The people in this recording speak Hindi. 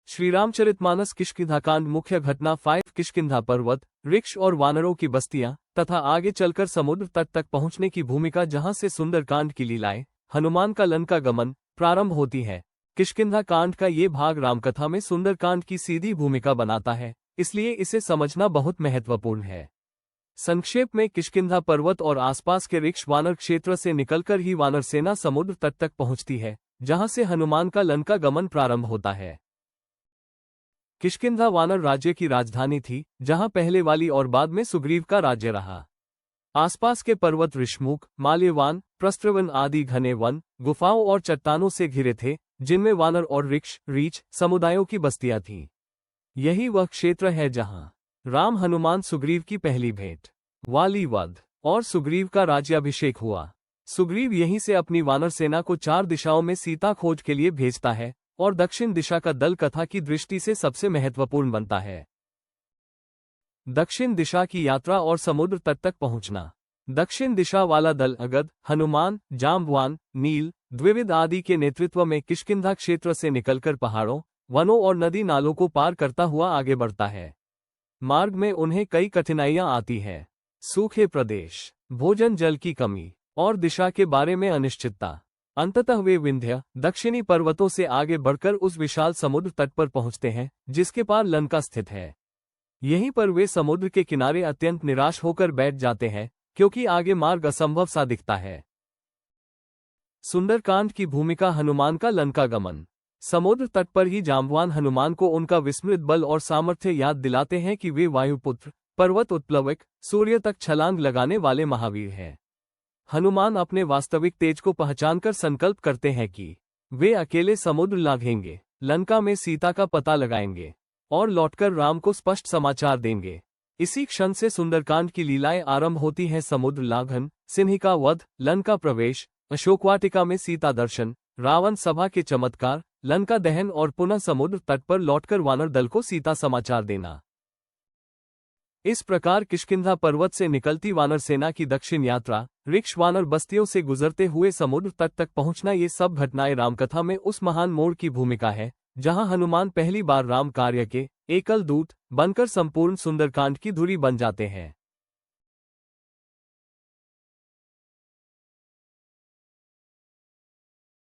श्री रामचरितमानस किष्किंधाकांड मुख्य घटना 5 किष्किंधा पर्वत, ऋक्ष और वानरों की बस्तियां तथा आगे चलकर समुद्र तट तक पहुंचने की भूमिका जहां से सुंदरकांड की लीलाएं, हनुमान का लंका गमन प्रारंभ होती है। किष्किंधा कांड का ये भाग रामकथा में सुंदरकांड की सीधी भूमिका बनाता है, इसलिए इसे समझना बहुत महत्वपूर्ण है। संक्षेप में किष्किंधा पर्वत और आसपास के ऋक्ष वानर क्षेत्र से निकलकर ही वानर सेना समुद्र तट तक पहुंचती है, जहां से हनुमान का लंका गमन प्रारंभ होता है। किष्किंधा वानर राज्य की राजधानी थी, जहां पहले वाली और बाद में सुग्रीव का राज्य रहा। आसपास के पर्वत ऋषमुख, माल्यवान, प्रस्त्रवन आदि घने वन, गुफाओं और चट्टानों से घिरे थे, जिनमें वानर और ऋक्ष, रीछ समुदायों की बस्तियां थीं। यही वह क्षेत्र है जहां राम हनुमान सुग्रीव की पहली भेंट, वाली वध और सुग्रीव का राज्याभिषेक हुआ। सुग्रीव यहीं से अपनी वानर सेना को 4 दिशाओं में सीता खोज के लिए भेजता है और दक्षिण दिशा का दल कथा की दृष्टि से सबसे महत्वपूर्ण बनता है। दक्षिण दिशा की यात्रा और समुद्र तट तक पहुंचना। दक्षिण दिशा वाला दल अगद, हनुमान, जाम्बवान, नील, द्विविद आदि के नेतृत्व में किष्किंधा क्षेत्र से निकलकर पहाड़ों, वनों और नदी नालों को पार करता हुआ आगे बढ़ता है। मार्ग में उन्हें कई कठिनाइयां आती है। सूखे प्रदेश, भोजन जल की कमी और दिशा के बारे में अनिश्चितता। अंततः वे विंध्य, दक्षिणी पर्वतों से आगे बढ़कर उस विशाल समुद्र तट पर पहुंचते हैं, जिसके पार लंका स्थित है। यहीं पर वे समुद्र के किनारे अत्यंत निराश होकर बैठ जाते हैं, क्योंकि आगे मार्ग असंभव सा दिखता है। सुंदरकांड की भूमिका हनुमान का लंका गमन। समुद्र तट पर ही जाम्बवान हनुमान को उनका विस्मृत बल और सामर्थ्य याद दिलाते हैं कि वे वायुपुत्र, पर्वत उत्प्लवक, सूर्य तक छलांग लगाने वाले महावीर हैं। हनुमान अपने वास्तविक तेज को पहचानकर संकल्प करते हैं कि वे अकेले समुद्र लांघेंगे, लंका में सीता का पता लगाएंगे और लौटकर राम को स्पष्ट समाचार देंगे। इसी क्षण से सुंदरकांड की लीलाएं आरंभ होती हैं। समुद्र लांघन, सिंहिका वध, लंका प्रवेश, अशोकवाटिका में सीता दर्शन, रावण सभा के चमत्कार, लंका दहन और पुनः समुद्र तट पर लौटकर वानर दल को सीता समाचार देना। इस प्रकार किष्किंधा पर्वत से निकलती वानर सेना की दक्षिण यात्रा, ऋक्ष वानर बस्तियों से गुजरते हुए समुद्र तट तक पहुंचना, ये सब घटनाएं रामकथा में उस महान मोड़ की भूमिका है, जहां हनुमान पहली बार राम कार्य के एकल दूत बनकर संपूर्ण सुंदरकांड की धुरी बन जाते हैं।